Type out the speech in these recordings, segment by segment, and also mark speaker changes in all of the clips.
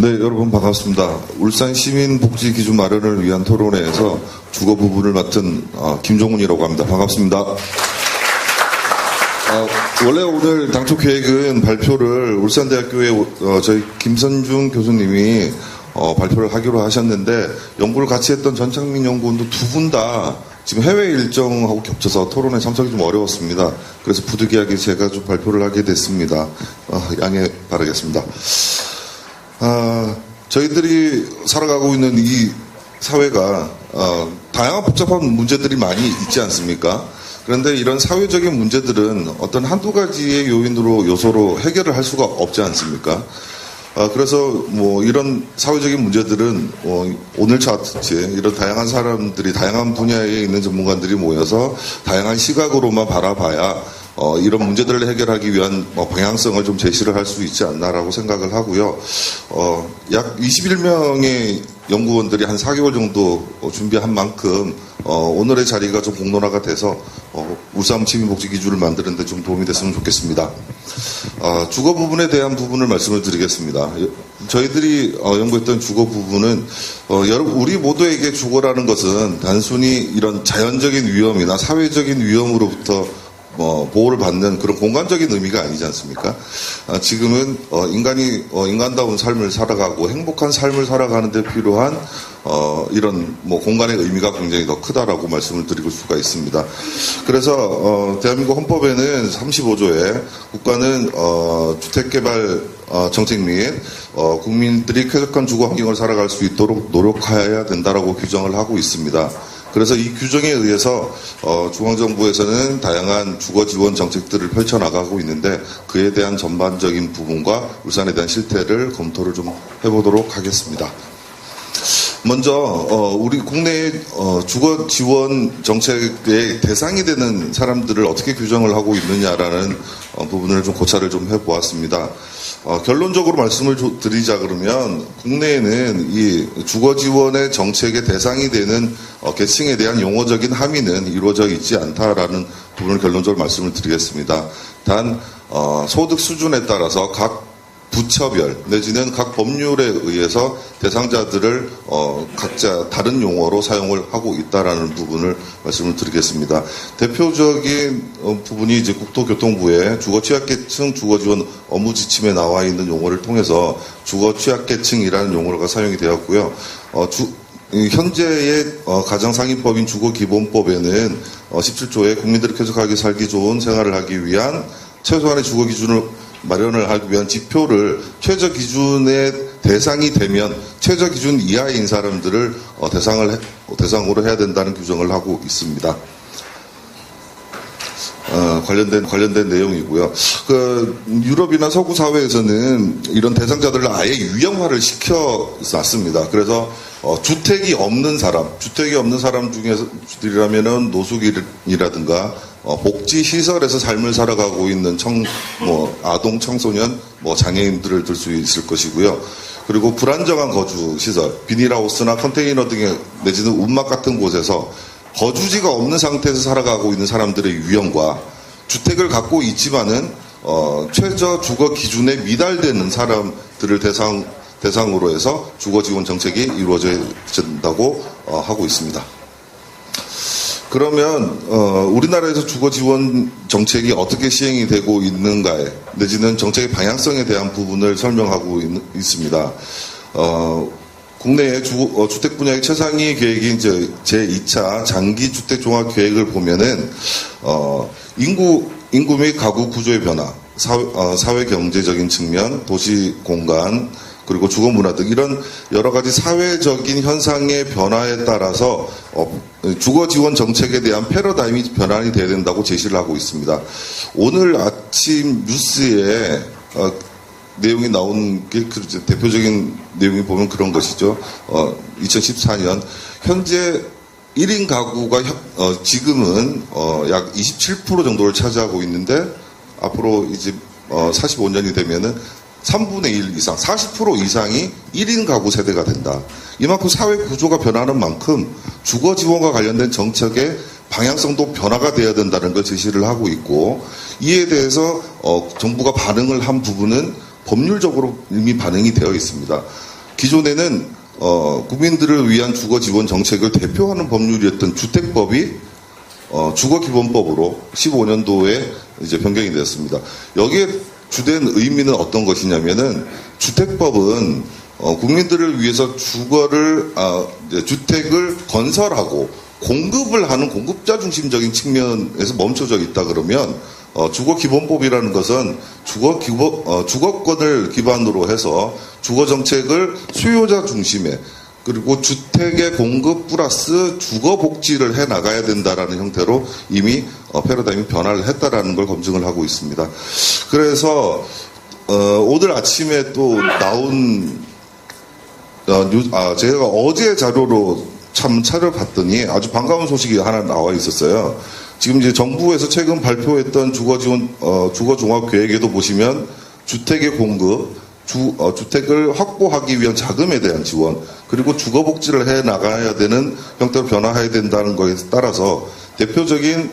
Speaker 1: 네, 여러분 반갑습니다. 울산 시민 복지 기준 마련을 위한 토론회에서 주거 부분을 맡은 김종훈이라고 합니다. 반갑습니다. 원래 오늘 당초 계획은 발표를 울산대학교의 저희 김선중 교수님이 발표를 하기로 하셨는데, 연구를 같이 했던 전창민 연구원도 두 분 다 지금 해외 일정하고 겹쳐서 토론에 참석이 좀 어려웠습니다. 그래서 부득이하게 제가 좀 발표를 하게 됐습니다. 양해 바라겠습니다. 저희들이 살아가고 있는 이 사회가 다양한 복잡한 문제들이 많이 있지 않습니까? 그런데 이런 사회적인 문제들은 어떤 한두 가지의 요소로 해결을 할 수가 없지 않습니까? 그래서 이런 사회적인 문제들은 오늘처럼 이런 다양한 사람들이, 다양한 분야에 있는 전문가들이 모여서 다양한 시각으로만 바라봐야 이런 문제들을 해결하기 위한 방향성을 좀 제시를 할 수 있지 않나라고 생각을 하고요. 약 21명의 연구원들이 한 4개월 정도 준비한 만큼 오늘의 자리가 좀 공론화가 돼서 울산 시민복지 기준을 만드는 데 좀 도움이 됐으면 좋겠습니다. 주거 부분에 대한 부분을 말씀을 드리겠습니다. 저희들이 연구했던 주거 부분은 우리 모두에게 주거라는 것은 단순히 이런 자연적인 위험이나 사회적인 위험으로부터 보호를 받는 그런 공간적인 의미가 아니지 않습니까? 지금은 인간이 인간다운 삶을 살아가고 행복한 삶을 살아가는 데 필요한 이런 공간의 의미가 굉장히 더 크다라고 말씀을 드릴 수가 있습니다. 그래서 대한민국 헌법에는 35조에 국가는 주택개발 정책 및 국민들이 쾌적한 주거 환경을 살아갈 수 있도록 노력해야 된다라고 규정을 하고 있습니다. 그래서 이 규정에 의해서 중앙정부에서는 다양한 주거 지원 정책들을 펼쳐나가고 있는데, 그에 대한 전반적인 부분과 울산에 대한 실태를 검토를 좀 해보도록 하겠습니다. 먼저 우리 국내의 주거 지원 정책의 대상이 되는 사람들을 어떻게 규정을 하고 있느냐라는 부분을 좀 고찰을 좀 해보았습니다. 결론적으로 말씀을 드리자 그러면, 국내에는 이 주거 지원의 정책의 대상이 되는 계층에 대한 용어적인 함의는 이루어져 있지 않다라는 부분을 결론적으로 말씀을 드리겠습니다. 단 소득 수준에 따라서 각 부처별 내지는 각 법률에 의해서 대상자들을 각자 다른 용어로 사용을 하고 있다라는 부분을 말씀을 드리겠습니다. 대표적인 부분이 이제 국토교통부의 주거 취약계층 주거 지원 업무 지침에 나와 있는 용어를 통해서 주거 취약계층이라는 용어가 사용이 되었고요. 현재의 가정상인법인 주거기본법에는 17조에 국민들이 쾌적하게 살기 좋은 생활을 하기 위한 최소한의 주거 기준을 마련을 하기 위한 지표를 최저 기준의 대상이 되면 최저 기준 이하인 사람들을 대상으로 해야 된다는 규정을 하고 있습니다. 관련된 내용이고요. 유럽이나 서구 사회에서는 이런 대상자들을 아예 유형화를 시켜놨습니다. 그래서 주택이 없는 사람 중에서라면은 노숙인이라든가 복지 시설에서 삶을 살아가고 있는 아동, 청소년, 장애인들을 들 수 있을 것이고요. 그리고 불안정한 거주 시설, 비닐하우스나 컨테이너 등의 내지는 움막 같은 곳에서 거주지가 없는 상태에서 살아가고 있는 사람들의 유형과, 주택을 갖고 있지만은 최저 주거 기준에 미달되는 사람들을 대상으로 해서 주거 지원 정책이 이루어져야 된다고 하고 있습니다. 그러면 우리나라에서 주거 지원 정책이 어떻게 시행이 되고 있는가에, 내지는 정책의 방향성에 대한 부분을 설명하고 있습니다. 국내의 주택 분야의 최상위 계획인 제2차 장기주택 종합계획을 보면은 인구 및 가구 구조의 변화, 사회 경제적인 측면, 도시 공간, 그리고 주거 문화 등 이런 여러 가지 사회적인 현상의 변화에 따라서 주거 지원 정책에 대한 패러다임이 변환이 돼야 된다고 제시를 하고 있습니다. 오늘 아침 뉴스에 내용이 나온 게 대표적인 내용이 보면 그런 것이죠. 2014년 현재 1인 가구가 지금은 약 27% 정도를 차지하고 있는데, 앞으로 이제 45년이 되면은 3분의 1 이상, 40% 이상이 1인 가구 세대가 된다. 이만큼 사회 구조가 변하는 만큼 주거 지원과 관련된 정책의 방향성도 변화가 돼야 된다는 걸 제시를 하고 있고, 이에 대해서 정부가 반응을 한 부분은 법률적으로 이미 반영이 되어 있습니다. 기존에는 국민들을 위한 주거 지원 정책을 대표하는 법률이었던 주택법이 주거기본법으로 15년도에 이제 변경이 되었습니다. 여기에 주된 의미는 어떤 것이냐면은 주택법은 국민들을 위해서 주택을 건설하고 공급을 하는 공급자 중심적인 측면에서 멈춰져 있다 그러면 주거기본법이라는 것은 주거권을 기반으로 해서 주거정책을 수요자 중심에 그리고 주택의 공급 플러스 주거복지를 해 나가야 된다라는 형태로 이미 패러다임이 변화를 했다라는 걸 검증을 하고 있습니다. 그래서 오늘 아침에 또 나온 제가 어제 자료로 참 찾아봤더니 아주 반가운 소식이 하나 나와 있었어요. 지금 이제 정부에서 최근 발표했던 주거종합계획에도 보시면 주택의 공급, 주택을 확보하기 위한 자금에 대한 지원, 그리고 주거복지를 해 나가야 되는 형태로 변화해야 된다는 것에 따라서 대표적인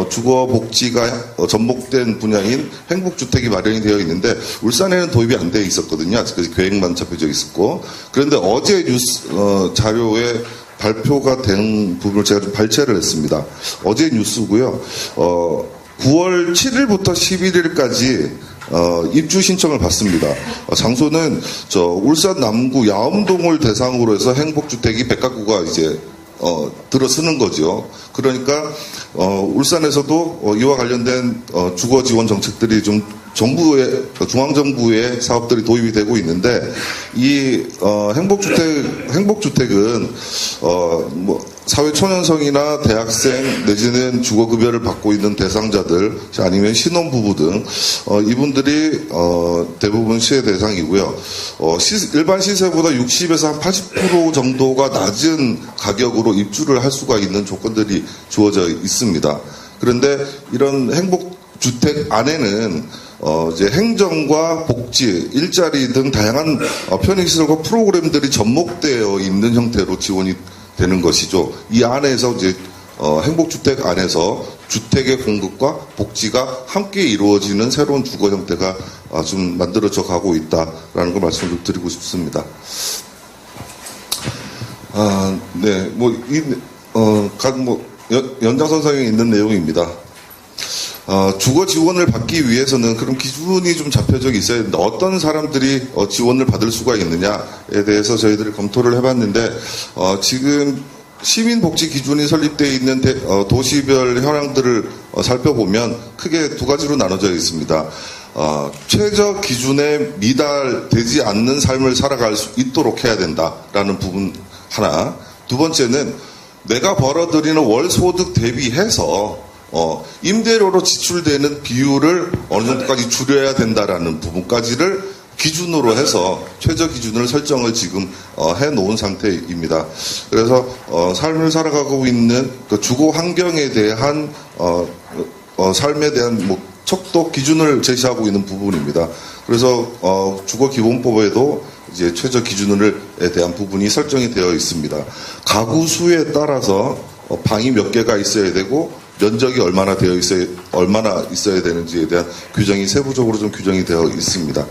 Speaker 1: 주거복지가 접목된 분야인 행복주택이 마련이 되어 있는데 울산에는 도입이 안 되어 있었거든요. 아직까지 계획만 잡혀져 있었고. 그런데 어제 뉴스 자료에 발표가 된 부분을 제가 좀 발췌를 했습니다. 어제 뉴스고요. 9월 7일부터 11일까지 입주 신청을 받습니다. 장소는 울산 남구 야암동을 대상으로 해서 행복주택이 100가구가 이제 들어서는 거죠. 그러니까 울산에서도 이와 관련된 주거 지원 정책들이 좀 중앙정부의 사업들이 도입이 되고 있는데 이 행복주택은 사회초년생이나 대학생 내지는 주거급여를 받고 있는 대상자들 아니면 신혼부부 등 이분들이 대부분 시혜 대상이고요. 일반 시세보다 60에서 한 80% 정도가 낮은 가격으로 입주를 할 수가 있는 조건들이 주어져 있습니다. 그런데 이런 행복주택 안에는 이제 행정과 복지, 일자리 등 다양한 편의시설과 프로그램들이 접목되어 있는 형태로 지원이 되는 것이죠. 이 안에서 이제 행복주택 안에서 주택의 공급과 복지가 함께 이루어지는 새로운 주거 형태가 좀 만들어져 가고 있다라는 걸 말씀을 좀 드리고 싶습니다. 네, 연장선상에 있는 내용입니다. 주거 지원을 받기 위해서는 그런 기준이 좀 잡혀져 있어야 되는데 어떤 사람들이 지원을 받을 수가 있느냐에 대해서 저희들이 검토를 해봤는데 지금 시민복지 기준이 설립되어 있는 도시별 현황들을 살펴보면 크게 두 가지로 나눠져 있습니다. 최저 기준에 미달되지 않는 삶을 살아갈 수 있도록 해야 된다라는 부분 하나. 두 번째는 내가 벌어들이는 월 소득 대비해서 임대료로 지출되는 비율을 어느 정도까지 줄여야 된다라는 부분까지를 기준으로 해서 최저 기준을 설정을 지금 해놓은 상태입니다. 그래서 삶을 살아가고 있는 그 주거 환경에 대한 삶에 대한 척도 기준을 제시하고 있는 부분입니다. 그래서 주거기본법에도 이제 최저 기준에 대한 부분이 설정이 되어 있습니다. 가구 수에 따라서 방이 몇 개가 있어야 되고 면적이 얼마나 있어야 되는지에 대한 규정이 세부적으로 좀 규정이 되어 있습니다.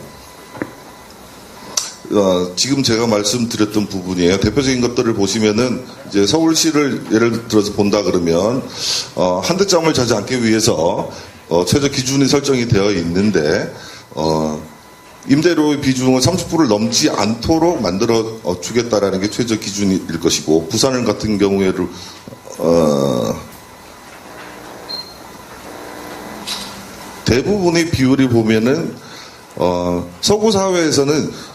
Speaker 1: 지금 제가 말씀드렸던 부분이에요. 대표적인 것들을 보시면은 이제 서울시를 예를 들어서 본다 그러면 한대점을 자지 않기 위해서 최저 기준이 설정이 되어 있는데 임대료의 비중을 30%를 넘지 않도록 만들어 주겠다라는 게 최저 기준일 것이고 부산 같은 경우에는 대부분의 비율이 보면은 서구 사회에서는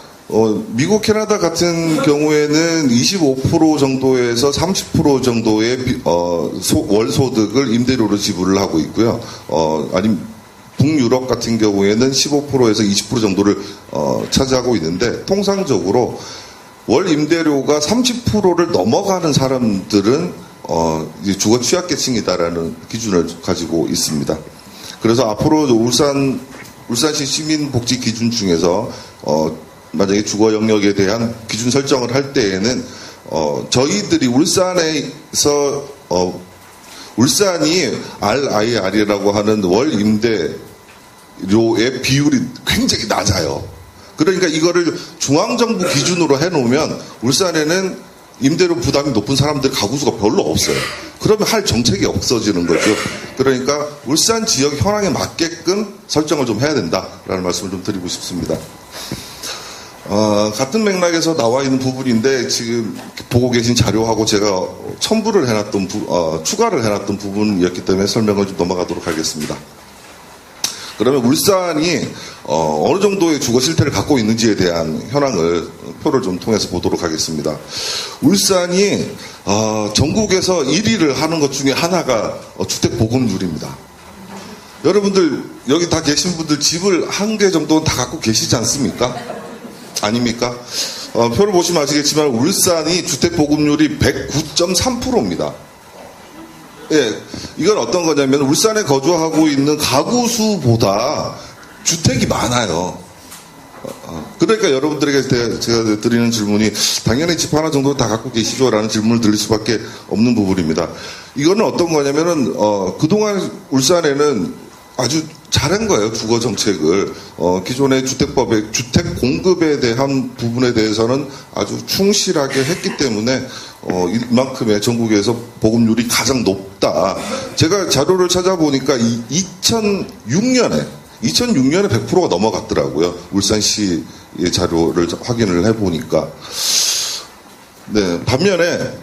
Speaker 1: 미국, 캐나다 같은 경우에는 25% 정도에서 30% 정도의 월 소득을 임대료로 지불을 하고 있고요. 아니면 북유럽 같은 경우에는 15%에서 20% 정도를 차지하고 있는데 통상적으로 월 임대료가 30%를 넘어가는 사람들은 이제 주거 취약계층이다라는 기준을 가지고 있습니다. 그래서 앞으로 울산시 시민복지 기준 중에서 만약에 주거 영역에 대한 기준 설정을 할 때에는 저희들이 울산에서 울산이 RIR이라고 하는 월 임대료의 비율이 굉장히 낮아요. 그러니까 이거를 중앙정부 기준으로 해놓으면 울산에는 임대료 부담이 높은 사람들 가구수가 별로 없어요. 그러면 할 정책이 없어지는 거죠. 그러니까 울산 지역 현황에 맞게끔 설정을 좀 해야 된다라는 말씀을 좀 드리고 싶습니다. 같은 맥락에서 나와 있는 부분인데 지금 보고 계신 자료하고 제가 첨부를 해놨던 추가를 해놨던 부분이었기 때문에 설명을 좀 넘어가도록 하겠습니다. 그러면 울산이 어느 정도의 주거 실태를 갖고 있는지에 대한 현황을 표를 좀 통해서 보도록 하겠습니다. 울산이 전국에서 1위를 하는 것 중에 하나가 주택 보급률입니다. 여러분들 여기 다 계신 분들 집을 한 개 정도는 다 갖고 계시지 않습니까? 아닙니까? 표를 보시면 아시겠지만 울산이 주택 보급률이 109.3%입니다. 예, 이건 어떤 거냐면 울산에 거주하고 있는 가구 수보다 주택이 많아요. 그러니까 여러분들에게 제가 드리는 질문이 당연히 집 하나 정도 다 갖고 계시죠? 라는 질문을 드릴 수밖에 없는 부분입니다. 이거는 어떤 거냐면은 그동안 울산에는 아주 잘한 거예요. 주거 정책을. 기존의 주택법의 주택 공급에 대한 부분에 대해서는 아주 충실하게 했기 때문에 이만큼의 전국에서 보급률이 가장 높다. 제가 자료를 찾아보니까 2006년에 100%가 넘어갔더라고요. 울산시의 자료를 확인을 해보니까. 네, 반면에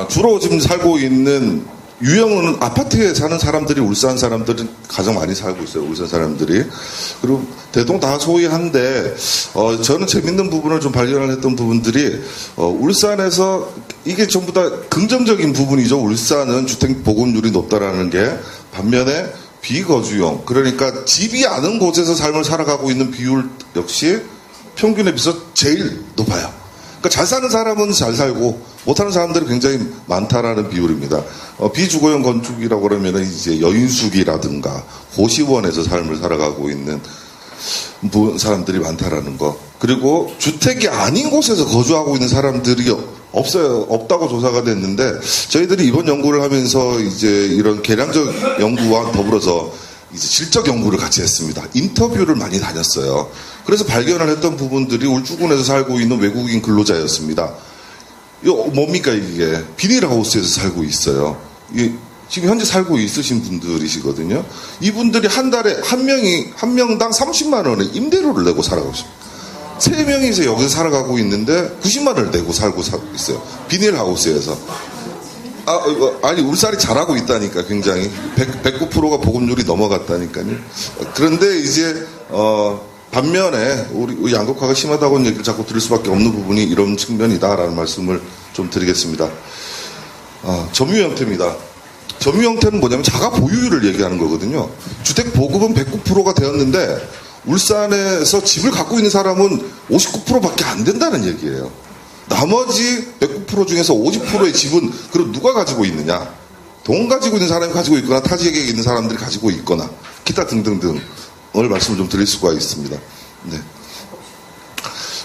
Speaker 1: 주로 지금 살고 있는 유형은 아파트에 사는 사람들이 울산 사람들은 가장 많이 살고 있어요. 울산 사람들이. 그리고 대동다소이한데 저는 재밌는 부분을 좀 발견을 했던 부분들이 울산에서 이게 전부 다 긍정적인 부분이죠. 울산은 주택 보급률이 높다라는 게. 반면에 비거주용, 그러니까 집이 않은 곳에서 삶을 살아가고 있는 비율 역시 평균에 비해서 제일 높아요. 그러니까 잘 사는 사람은 잘 살고 못하는 사람들이 굉장히 많다라는 비율입니다. 비주거용 건축이라고 그러면 이제 여인숙이라든가 고시원에서 삶을 살아가고 있는 사람들이 많다라는 거. 그리고 주택이 아닌 곳에서 거주하고 있는 사람들이 없어요. 없다고 조사가 됐는데 저희들이 이번 연구를 하면서 이제 이런 계량적 연구와 더불어서 이제 질적 연구를 같이 했습니다. 인터뷰를 많이 다녔어요. 그래서 발견을 했던 부분들이 울주군에서 살고 있는 외국인 근로자였습니다. 이거 뭡니까 이게? 비닐하우스에서 살고 있어요. 지금 현재 살고 있으신 분들이시거든요. 이분들이 한 달에 한 명당 30만 원의 임대료를 내고 살아가고 있습니다. 3명이서 여기서 살아가고 있는데 90만 원을 내고 살고 있어요. 비닐하우스에서. 아니 울산이 잘하고 있다니까. 굉장히 109%가 보급률이 넘어갔다니까요. 그런데 이제 반면에 우리 양극화가 심하다고는 얘기를 자꾸 들을 수밖에 없는 부분이 이런 측면이다라는 말씀을 좀 드리겠습니다. 점유 형태입니다. 점유 형태는 뭐냐면 자가 보유율을 얘기하는 거거든요. 주택 보급은 109%가 되었는데 울산에서 집을 갖고 있는 사람은 59%밖에 안 된다는 얘기예요. 나머지 109% 중에서 50%의 집은 그럼 누가 가지고 있느냐? 돈 가지고 있는 사람이 가지고 있거나 타 지역에 있는 사람들이 가지고 있거나 기타 등등등을 말씀을 좀 드릴 수가 있습니다. 네.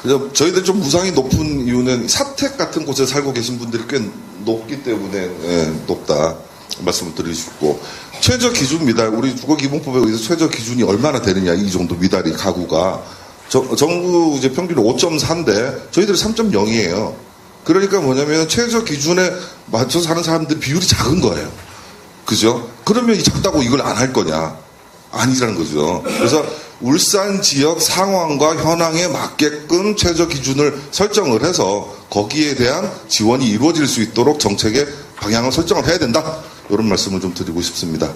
Speaker 1: 그래서 저희들 좀 무상이 높은 이유는 사택 같은 곳에 살고 계신 분들이 꽤 높기 때문에 높다 말씀을 드리고, 최저 기준 미달, 우리 주거기본법에 의해서 최저 기준이 얼마나 되느냐, 이 정도 미달이 가구가 전국 이제 평균 5.4인데 저희들은 3.0이에요. 그러니까 뭐냐면 최저 기준에 맞춰서 사는 사람들 비율이 작은 거예요. 그죠? 그러면 이 작다고 이걸 안 할 거냐? 아니라는 거죠. 그래서 울산 지역 상황과 현황에 맞게끔 최저 기준을 설정을 해서 거기에 대한 지원이 이루어질 수 있도록 정책의 방향을 설정을 해야 된다. 이런 말씀을 좀 드리고 싶습니다.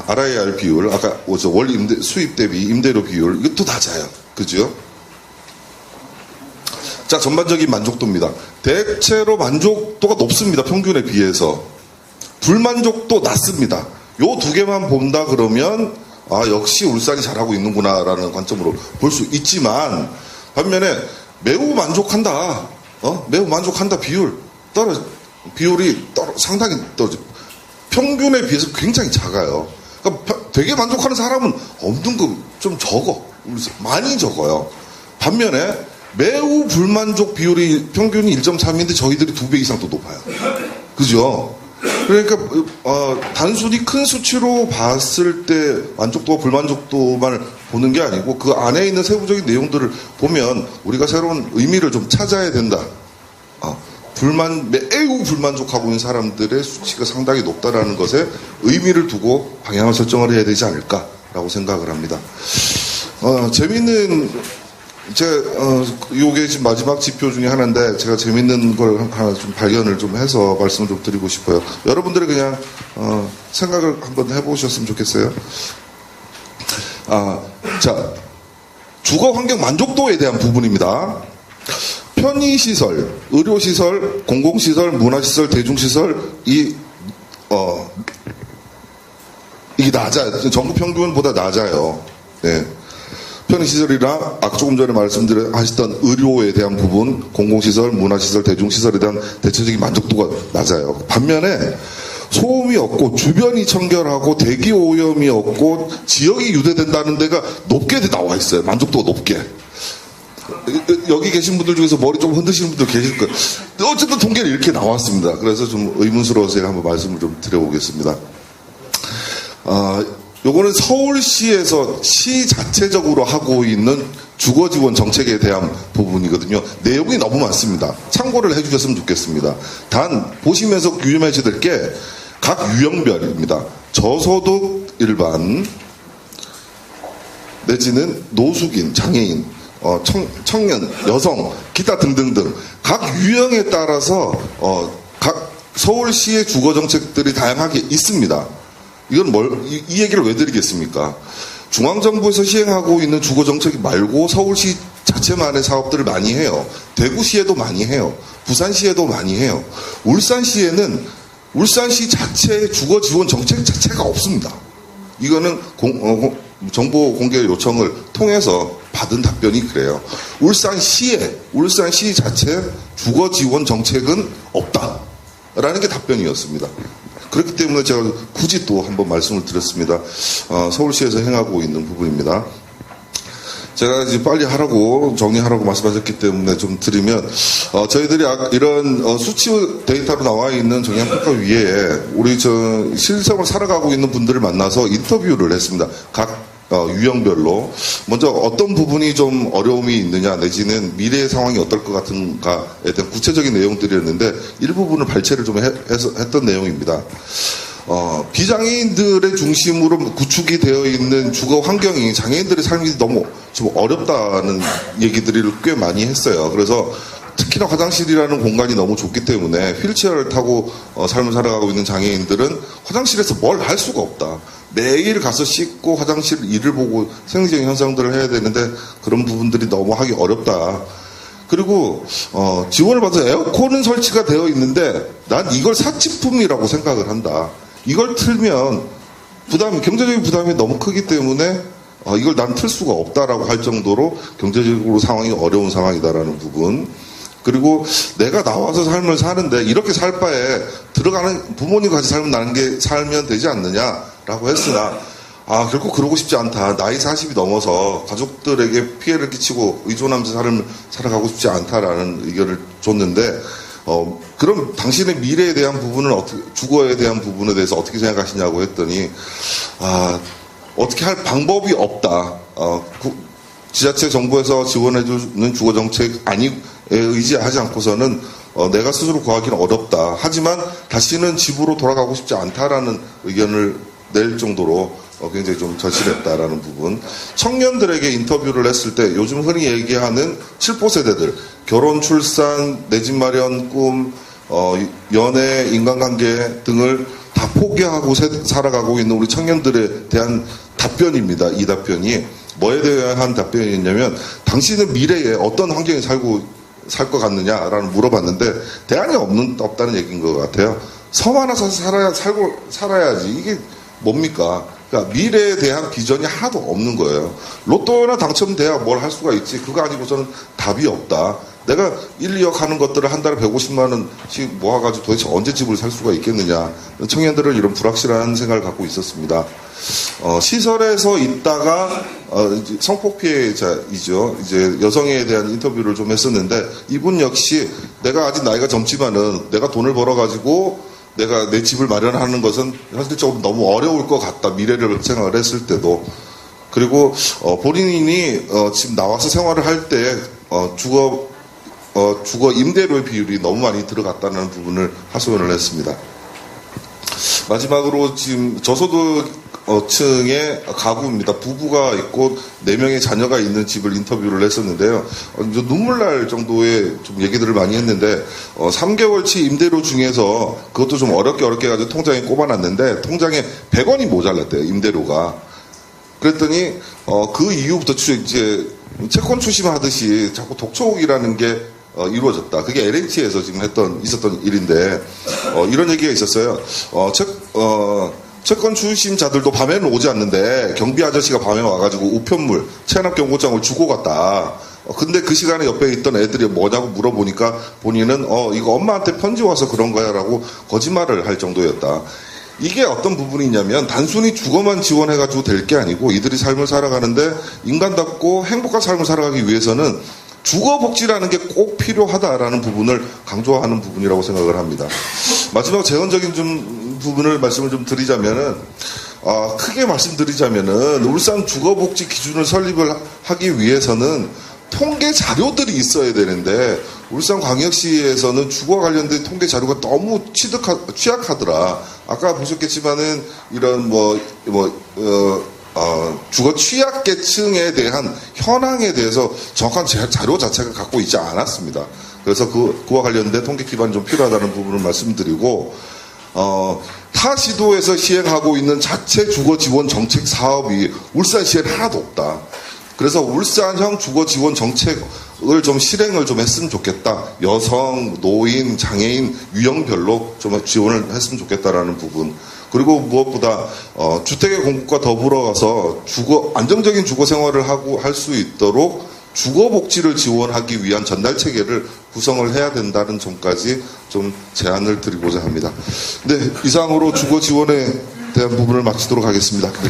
Speaker 1: 알아야 할 비율, 아까 월 수입 대비 임대료 비율, 이것도 낮아요. 그죠? 자, 전반적인 만족도입니다. 대체로 만족도가 높습니다. 평균에 비해서. 불만족도 낮습니다. 요 두 개만 본다 그러면 역시 울산이 잘하고 있는구나라는 관점으로 볼 수 있지만, 반면에 매우 만족한다. 매우 만족한다 비율이 상당히 떨어져. 평균에 비해서 굉장히 작아요. 그러니까 되게 만족하는 사람은 없는 거 좀 적어. 많이 적어요. 반면에 매우 불만족 비율이 평균이 1.3인데 저희들이 2배 이상 더 높아요. 그죠? 그러니까 단순히 큰 수치로 봤을 때 만족도와 불만족도만 보는 게 아니고 그 안에 있는 세부적인 내용들을 보면 우리가 새로운 의미를 좀 찾아야 된다. 매우 불만족하고 있는 사람들의 수치가 상당히 높다라는 것에 의미를 두고 방향을 설정을 해야 되지 않을까라고 생각을 합니다. 재밌는 요게 지금 마지막 지표 중에 하나인데 제가 재밌는 걸 하나 좀 발견을 좀 해서 말씀을 좀 드리고 싶어요. 여러분들이 그냥 생각을 한번 해보셨으면 좋겠어요. 자, 주거 환경 만족도에 대한 부분입니다. 편의시설, 의료시설, 공공시설, 문화시설, 대중시설 이게 낮아요. 전국 평균보다 낮아요. 네. 편의시설이나 조금 전에 말씀하셨던 의료에 대한 부분, 공공시설, 문화시설, 대중시설에 대한 대체적인 만족도가 낮아요. 반면에 소음이 없고 주변이 청결하고 대기 오염이 없고 지역이 유대된다는 데가 높게 나와 있어요. 만족도가 높게. 여기 계신 분들 중에서 머리 좀 흔드시는 분들 계실 거예요. 어쨌든 통계는 이렇게 나왔습니다. 그래서 좀 의문스러워서 제가 한번 말씀을 좀 드려보겠습니다. 요거는 서울시에서 시 자체적으로 하고 있는 주거지원 정책에 대한 부분이거든요. 내용이 너무 많습니다. 참고를 해주셨으면 좋겠습니다. 단 보시면서 유념하셔야 될 게 각 유형별입니다. 저소득 일반 내지는 노숙인, 장애인, 청년, 여성, 기타 등등등 각 유형에 따라서 각 서울시의 주거 정책들이 다양하게 있습니다. 이건 이 얘기를 왜 드리겠습니까? 중앙정부에서 시행하고 있는 주거 정책 말고 서울시 자체만의 사업들을 많이 해요. 대구시에도 많이 해요. 부산시에도 많이 해요. 울산시에는 울산시 자체의 주거 지원 정책 자체가 없습니다. 이거는 정보 공개 요청을 통해서 받은 답변이 그래요. 울산시 자체 주거 지원 정책은 없다라는 게 답변이었습니다. 그렇기 때문에 제가 굳이 또 한번 말씀을 드렸습니다. 서울시에서 행하고 있는 부분입니다. 제가 이제 빨리 하라고 정리하라고 말씀하셨기 때문에 좀 드리면 저희들이 이런 수치 데이터로 나와 있는 정량평가위에 우리 실생활 살아가고 있는 분들을 만나서 인터뷰를 했습니다. 각 유형별로 먼저 어떤 부분이 좀 어려움이 있느냐 내지는 미래의 상황이 어떨 것 같은가에 대한 구체적인 내용들이었는데 일부분을 발췌를 좀 했던 내용입니다. 비장애인들의 중심으로 구축이 되어 있는 주거 환경이 장애인들의 삶이 너무 좀 어렵다는 얘기들을 꽤 많이 했어요. 그래서 특히나 화장실이라는 공간이 너무 좁기 때문에 휠체어를 타고 삶을 살아가고 있는 장애인들은 화장실에서 뭘 할 수가 없다. 매일 가서 씻고 화장실 일을 보고 생리적인 현상들을 해야 되는데 그런 부분들이 너무 하기 어렵다. 그리고 지원을 받아서 에어컨은 설치가 되어 있는데 난 이걸 사치품이라고 생각을 한다. 이걸 틀면 경제적인 부담이 너무 크기 때문에 이걸 난 틀 수가 없다라고 할 정도로 경제적으로 상황이 어려운 상황이다라는 부분. 그리고 내가 나와서 삶을 사는데 이렇게 살 바에 들어가는 부모님과 같이 살면 되지 않느냐라고 했으나 결코 그러고 싶지 않다. 나이 40이 넘어서 가족들에게 피해를 끼치고 의존하면서 삶을 살아가고 싶지 않다라는 의견을 줬는데 그럼 당신의 미래에 대한 부분은 주거에 대한 부분에 대해서 어떻게 생각하시냐고 했더니 어떻게 할 방법이 없다. 지자체 정부에서 지원해주는 주거 정책 의지하지 않고서는 내가 스스로 구하기는 어렵다. 하지만 다시는 집으로 돌아가고 싶지 않다라는 의견을 낼 정도로 굉장히 좀 절실했다라는 부분. 청년들에게 인터뷰를 했을 때 요즘 흔히 얘기하는 7포 세대들, 결혼, 출산, 내 집 마련, 꿈, 연애, 인간관계 등을 다 포기하고 살아가고 있는 우리 청년들에 대한 답변입니다. 이 답변이 뭐에 대한 답변이냐면 당신은 미래에 어떤 환경에 살 것 같느냐라는 물어봤는데 대안이 없다는 얘기인 것 같아요. 섬 하나 사서 살아야지. 이게 뭡니까? 그러니까 미래에 대한 비전이 하나도 없는 거예요. 로또나 당첨돼야 뭘 할 수가 있지. 그거 아니고서는 답이 없다. 내가 1, 2억 하는 것들을 한 달에 150만 원씩 모아가지고 도대체 언제 집을 살 수가 있겠느냐. 청년들은 이런 불확실한 생각을 갖고 있었습니다. 시설에서 있다가 성폭 피해자이죠. 이제 여성에 대한 인터뷰를 좀 했었는데 이분 역시 내가 아직 나이가 젊지만은 내가 돈을 벌어가지고 내가 내 집을 마련하는 것은 현실적으로 너무 어려울 것 같다. 미래를 생각을 했을 때도. 그리고 본인이 지금 나와서 생활을 할 때 주거 임대료의 비율이 너무 많이 들어갔다는 부분을 하소연을 했습니다. 마지막으로 지금 저소득층의 가구입니다. 부부가 있고 4명의 자녀가 있는 집을 인터뷰를 했었는데요. 눈물 날 정도의 좀 얘기들을 많이 했는데 3개월치 임대료 중에서 그것도 좀 어렵게 해가지고 통장에 꼽아놨는데 통장에 100원이 모자랐대요. 임대료가. 그랬더니 그 이후부터 이제 채권 추심하듯이 자꾸 독촉이라는 게 이루어졌다. 그게 LH에서 지금 있었던 일인데 이런 얘기가 있었어요. 채권 추심자들도 밤에는 오지 않는데 경비 아저씨가 밤에 와가지고 우편물, 체납 경고장을 주고 갔다. 근데 그 시간에 옆에 있던 애들이 뭐냐고 물어보니까 본인은 이거 엄마한테 편지 와서 그런 거야라고 거짓말을 할 정도였다. 이게 어떤 부분이냐면 단순히 주거만 지원해가지고 될 게 아니고 이들이 삶을 살아가는데 인간답고 행복한 삶을 살아가기 위해서는 주거복지라는 게 꼭 필요하다라는 부분을 강조하는 부분이라고 생각을 합니다. 마지막 재원적인 말씀을 좀 드리자면은 크게 말씀드리자면은 울산 주거복지 기준을 설립을 하기 위해서는 통계 자료들이 있어야 되는데 울산광역시에서는 주거 관련된 통계 자료가 너무 취약하더라. 아까 보셨겠지만은 이런 주거 취약계층에 대한 현황에 대해서 정확한 자료 자체가 갖고 있지 않았습니다. 그래서 그와 관련된 통계 기반이 좀 필요하다는 부분을 말씀드리고 타 시도에서 시행하고 있는 자체 주거 지원 정책 사업이 울산시에는 하나도 없다. 그래서 울산형 주거 지원 정책을 좀 실행을 좀 했으면 좋겠다. 여성, 노인, 장애인 유형별로 좀 지원을 했으면 좋겠다라는 부분. 그리고 무엇보다 주택의 공급과 더불어서 안정적인 주거 생활을 할 수 있도록 주거 복지를 지원하기 위한 전달 체계를 구성을 해야 된다는 점까지 좀 제안을 드리고자 합니다. 네, 이상으로 주거 지원에 대한 부분을 마치도록 하겠습니다. 네.